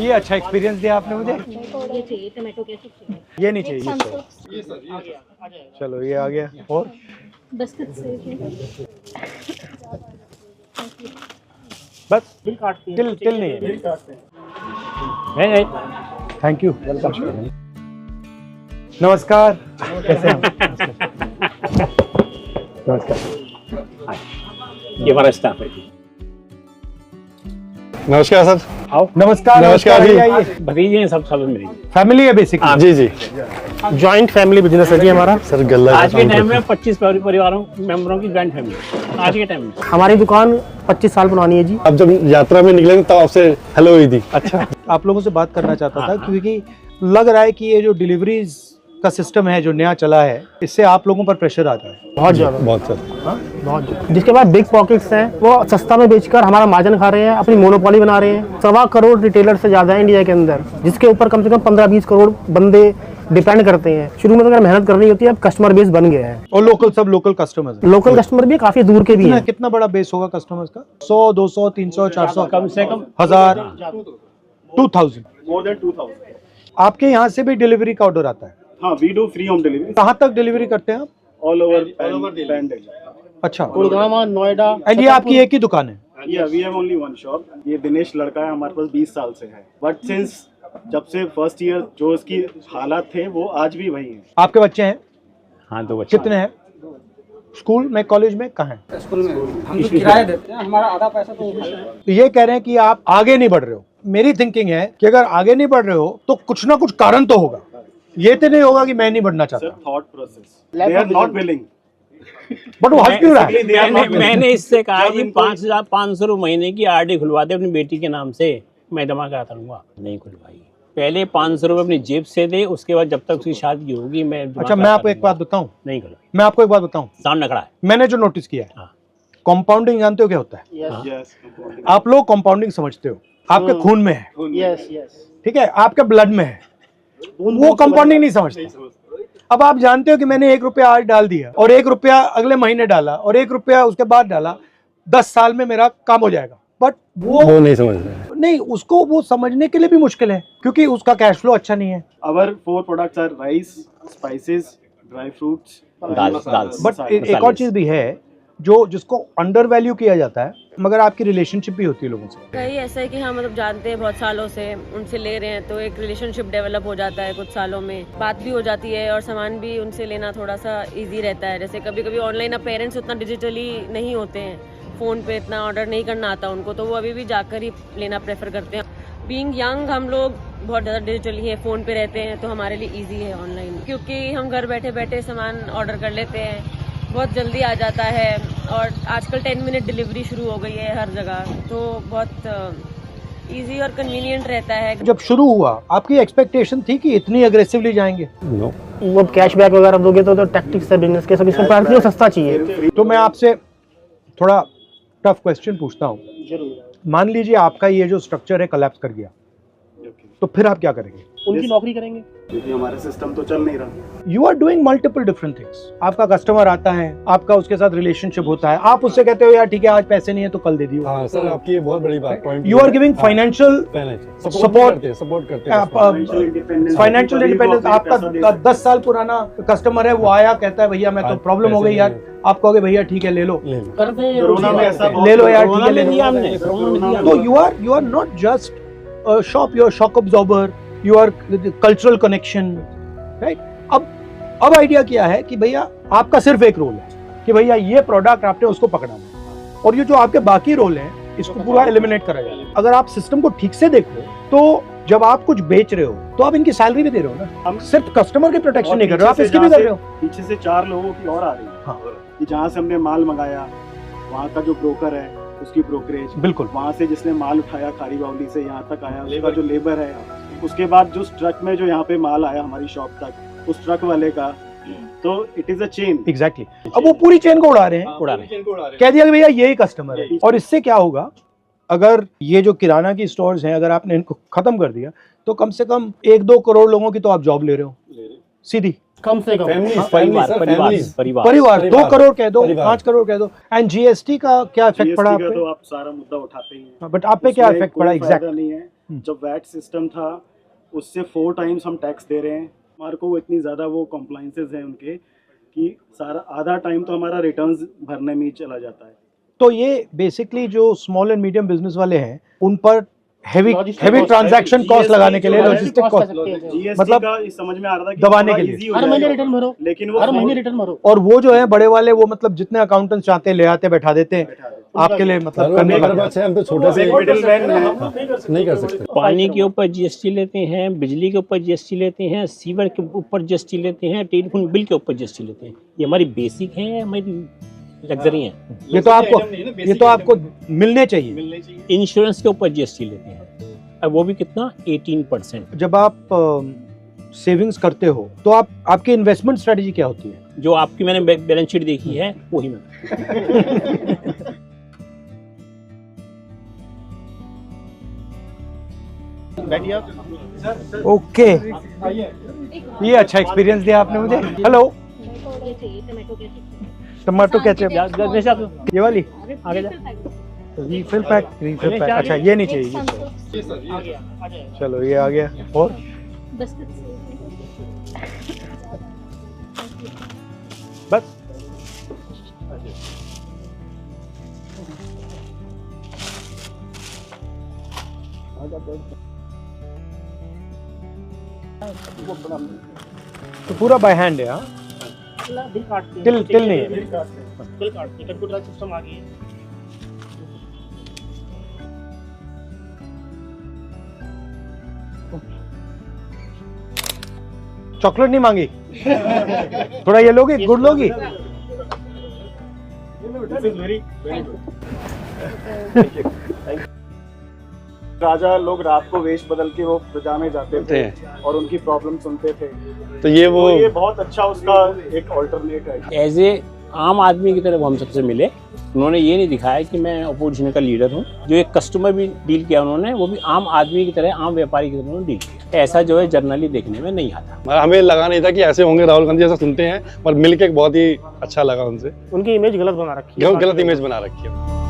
ये अच्छा एक्सपीरियंस दिया आपने मुझे। ये चाहिए टमाटो केचप चाहिए। ये नहीं चाहिए, ये चाहिए। चलो ये आ गया। और बिस्किट से बस तिल नहीं है। Thank you, welcome. नमस्कार, कैसे हैं? नमस्कार। ये हमारा स्टाफ है। नमस्कार सर। आओ। नमस्कार। नमस्कार जी। आइए। भतीजे हैं सब मिलेंगे। फैमिली है बेसिकली। जी जी, जॉइंट फैमिली बिजनेस है जी हमारा। सर गल्ला आज के टाइम में 25 परिवारों मेंबरों की जॉइंट फैमिली आज के टाइम में। हमारी दुकान 25 साल पुरानी है जी। अब जब यात्रा में निकले तब आपसे हेलो हुई थी। अच्छा, आप लोगों से बात करना चाहता था क्योंकि लग रहा है कि ये जो डिलीवरीज का सिस्टम है जो नया चला है, इससे आप लोगों पर प्रेशर आता है। बहुत ज्यादा, बहुत सर, बहुत ज्यादा। जिसके बाद बिग पॉकेट्स हैं, वो सस्ता में बेचकर हमारा मार्जिन खा रहे हैं, अपनी मोनोपोली बना रहे हैं। 1.25 करोड़ रिटेलर से ज्यादा है इंडिया के अंदर, जिसके ऊपर कम से कम 15-20 करोड़ बंदे डिपेंड करते हैं। शुरू में तो अगर मेहनत करनी होती है, अब कस्टमर बेस बन गया है। और सब लोकल कस्टमर्स, लोकल कस्टमर भी काफी दूर के भी हैं। कितना बड़ा बेस होगा कस्टमर्स का? 100, 200, 300, 400, कम से कम 1000, 2000, more than 2000। आपके यहाँ से भी डिलीवरी का ऑर्डर आता है? हाँ, we do free home delivery कहाँ तक डिलीवरी करते हैं आप? all over Delhi। अच्छा, गुड़गांव, नोएडा। एंड ये आपकी एक ही दुकान है? Yeah, we have only one shop। ये दिनेश लड़का है, हमारे पास 20 साल से है। बट सिंस जब से फर्स्ट ईयर जो उसकी हालात थे वो आज भी वही है। आपके बच्चे हैं? हाँ, 2 बच्चे। कितने हैं? स्कूल में, कॉलेज में, कहाँ हैं? स्कूल में हम तो किराया देते हैं, हमारा आधा पैसा तो तो ये कह रहे हैं कि आप आगे नहीं बढ़ रहे हो। मेरी थिंकिंग है कि अगर आगे नहीं बढ़ रहे हो तो कुछ ना कुछ कारण तो होगा। ये तो नहीं होगा कि मैं नहीं बढ़ना चाहता। Sir, thought process, they are not willing। But वो हंस क्यों रहा है? मैंने इससे कहा जी 5,500 रुपये महीने की आरडी खुलवा दे अपनी बेटी के नाम से, मैं जमा कराता रहूंगा। नहीं खुलवाई। पहले 500 रुपये अपनी जेब से दे, उसके बाद जब तक उसकी शादी होगी मैं। अच्छा, मैं आपको एक बात बताऊं? नहीं खुलवाई। मैं आपको एक बात बताऊं, सामने खड़ा है। मैंने जो नोटिस किया है, कंपाउंडिंग जानते हो क्या होता है? Yes। आप लोग कंपाउंडिंग समझते हो, आपके खून में है, यस यस। ठीक है, आपके ब्लड में है, वो कंपाउंडिंग नहीं समझते। अब आप जानते हो कि मैंने 1 रुपया आज डाल दिया और 1 रुपया अगले महीने डाला और 1 रुपया उसके बाद डाला, 10 साल में मेरा काम हो जाएगा। बट वो नहीं समझ रहे। नहीं, उसको वो समझने के लिए भी मुश्किल है क्योंकि उसका कैश फ्लो अच्छा नहीं है। Our 4 products are rice, spices, dry fruits, dal. But एक और चीज भी है जिसको अंडर वैल्यू किया जाता है, मगर आपकी रिलेशनशिप भी होती है लोगों से। कहीं ऐसा है कि हाँ मतलब जानते हैं बहुत सालों से, उनसे ले रहे हैं तो एक रिलेशनशिप डेवलप हो जाता है। कुछ सालों में बात भी हो जाती है और सामान भी उनसे लेना थोड़ा सा इजी रहता है। जैसे कभी कभी ऑनलाइन अब पेरेंट्स उतना डिजिटली नहीं होते हैं, फ़ोन पे इतना ऑर्डर नहीं करना आता उनको, तो वो अभी भी जाकर ही लेना प्रेफर करते हैं। बीइंग यंग हम लोग बहुत ज़्यादा डिजिटली है, फ़ोन पे रहते हैं, तो हमारे लिए ईजी है ऑनलाइन, क्योंकि हम घर बैठे बैठे सामान ऑर्डर कर लेते हैं, बहुत जल्दी आ जाता है। और आजकल 10 मिनट डिलीवरी शुरू हो गई है हर जगह, तो बहुत इजी और कन्वीनियंट रहता है। जब शुरू हुआ आपकी एक्सपेक्टेशन थी कि इतनी अग्रेसिवली जाएंगे? नो, वो कैशबैक वगैरह दोगे तो टैक्टिक्स है बिजनेस के, सब इसमें प्राइस सस्ता चाहिए। तो मैं आपसे थोड़ा टफ क्वेश्चन पूछता हूँ। मान लीजिए आपका ये जो स्ट्रक्चर है कोलैप्स कर गया, तो फिर आप क्या करेंगे? उनकी नौकरी करेंगे, क्योंकि हमारा सिस्टम तो चल नहीं रहा। You are doing multiple different things. आपका कस्टमर आता है, आपका उसके साथ रिलेशनशिप होता है, आप उससे कहते हो यार ठीक है आज पैसे नहीं है तो कल दे दियो। हाँ सर, आपकी ये बहुत बड़ी बात point. You are giving financial support करते फाइनेंशियल इंडिपेंडेंस। आपका 10 साल पुराना कस्टमर है, वो आया कहता है भैया मैं तो प्रॉब्लम हो गई यार, आप कहोगे भैया ठीक है ले लो, कोरोना में ऐसा ले लो यार ठीक है ले लो। तो you are not just shop, you are shock absorber, you are cultural connection, right? अब आइडिया क्या है कि भैया आपका सिर्फ एक रोल है कि भैया ये प्रोडक्ट आपने उसको पकड़ना है, और ये जो आपके बाकी रोल हैं इसको पूरा एलिमिनेट करा जाए। अगर आप सिस्टम को ठीक से देखो तो जब आप कुछ बेच रहे हो तो आप इनकी सैलरी भी दे रहे हो ना, हम सिर्फ कस्टमर के प्रोटेक्शन नहीं कर रहे हो, आप इसकी भी कर रहे हो। पीछे से 4 लोगों की और आ रही है। हाँ। कि जहाँ से हमने माल मंगाया वहाँ का जो ब्रोकर है उसकी ब्रोकरेज, बिल्कुल, वहाँ से जिसने माल उठाया खारी बावली से यहाँ तक आया उसका जो लेबर है, उसके बाद जो ट्रक में जो यहाँ पे माल आया हमारी शॉप तक उस ट्रक वाले का, तो it is a chain. Exactly. अब वो पूरी चेन को उड़ा रहे हैं, कह दिया कि भैया यही कस्टमर है। और इससे क्या होगा, अगर ये जो किराना की स्टोर्स हैं अगर आपने इनको खत्म कर दिया तो कम से कम 1-2 करोड़ लोगों की तो आप जॉब ले रहे हो सीधी, कम से कम परिवार 2 करोड़ कह दो, 5 करोड़ कह दो। एंड जीएसटी का क्या इफेक्ट पड़ा आप पे? तो आप सारा मुद्दा उठाते हैं, बट आप पे क्या इफेक्ट पड़ा एग्जैक्ट? नहीं है जब वैट सिस्टम था उससे 4 टाइम्स हम टैक्स दे रहे हैं। हमारे को इतनी ज़्यादा वो कॉम्प्लाइंसेस हैं उनके कि सारा आधा टाइम तो हमारा रिटर्न्स भरने में ही चला जाता है। तो ये बेसिकली जो स्मॉल एंड मीडियम बिजनेस वाले हैं उन पर हेवी ट्रांजैक्शन कॉस्ट लगाने के लिए लॉजिस्टिक कॉस्ट जीएसटी मतलब का समझ में आ रहा था कि दबाने थोड़ा के लिए। easy हो हर महीने जाएगा, रिटर्न भरो, लेकिन वो हर महीने रिटर्न भरो। और वो जो है बड़े वाले वो मतलब जितने अकाउंटेंट्स चाहते हैं ले आते बैठा देते हैं आपके लिए मतलब करने लग जाते हैं। हम तो छोटे से मिडिलमैन है। नहीं कर सकते। पानी के ऊपर जीएसटी लेते हैं, बिजली के ऊपर जीएसटी लेते हैं, सीवर के ऊपर जीएसटी लेते हैं, टेलीफोन बिल के ऊपर जीएसटी लेते हैं। ये हमारी बेसिक है, हमारी लग्जरी है। ये तो आपको मिलने चाहिए। इंश्योरेंस के ऊपर जीएसटी लेते हैं, अब वो भी कितना 18%। जब आप सेविंग्स करते हो तो आपकी इन्वेस्टमेंट स्ट्रेटजी क्या होती है? जो आपकी मैंने बैलेंस शीट देखी है वही मैं ओके, ये अच्छा एक्सपीरियंस दिया आपने मुझे। हेलो, ये चाहिए टमाटो केचप। टमाटो केचप ये वाली आगे जा। Refill pack. अच्छा ये नहीं चाहिए ये। चलो ये आ गया। और बिस्किट बस तो पूरा बाय हैंड है। हाँ, बिल काटते हैं, तिल नहीं है। बिल काटते हैं, कंप्यूटर सिस्टम आ गई है। चॉकलेट नहीं मांगी? थोड़ा ये लोगी, गुड़ लोगी? राजा लोग रात को वेश बदल के वो प्रजा में जाते थे और उनकी प्रॉब्लम सुनते थे। तो ये वो तो ये बहुत अच्छा उसका एक ऑल्टरनेट है। एज ए आम आदमी की तरह वो हम सबसे मिले। उन्होंने ये नहीं दिखाया कि मैं अपोजिशन का लीडर हूँ। जो एक कस्टमर भी डील किया उन्होंने, वो भी आम आदमी की तरह, आम व्यापारी की तरह उन्होंने डील किया। ऐसा जो है जर्नली देखने में नहीं आता। हमें लगा नहीं था कि ऐसे होंगे राहुल गांधी, ऐसा सुनते हैं, पर मिलके बहुत ही अच्छा लगा उनसे। उनकी इमेज गलत बना रखी है। गलत इमेज बना रखी है।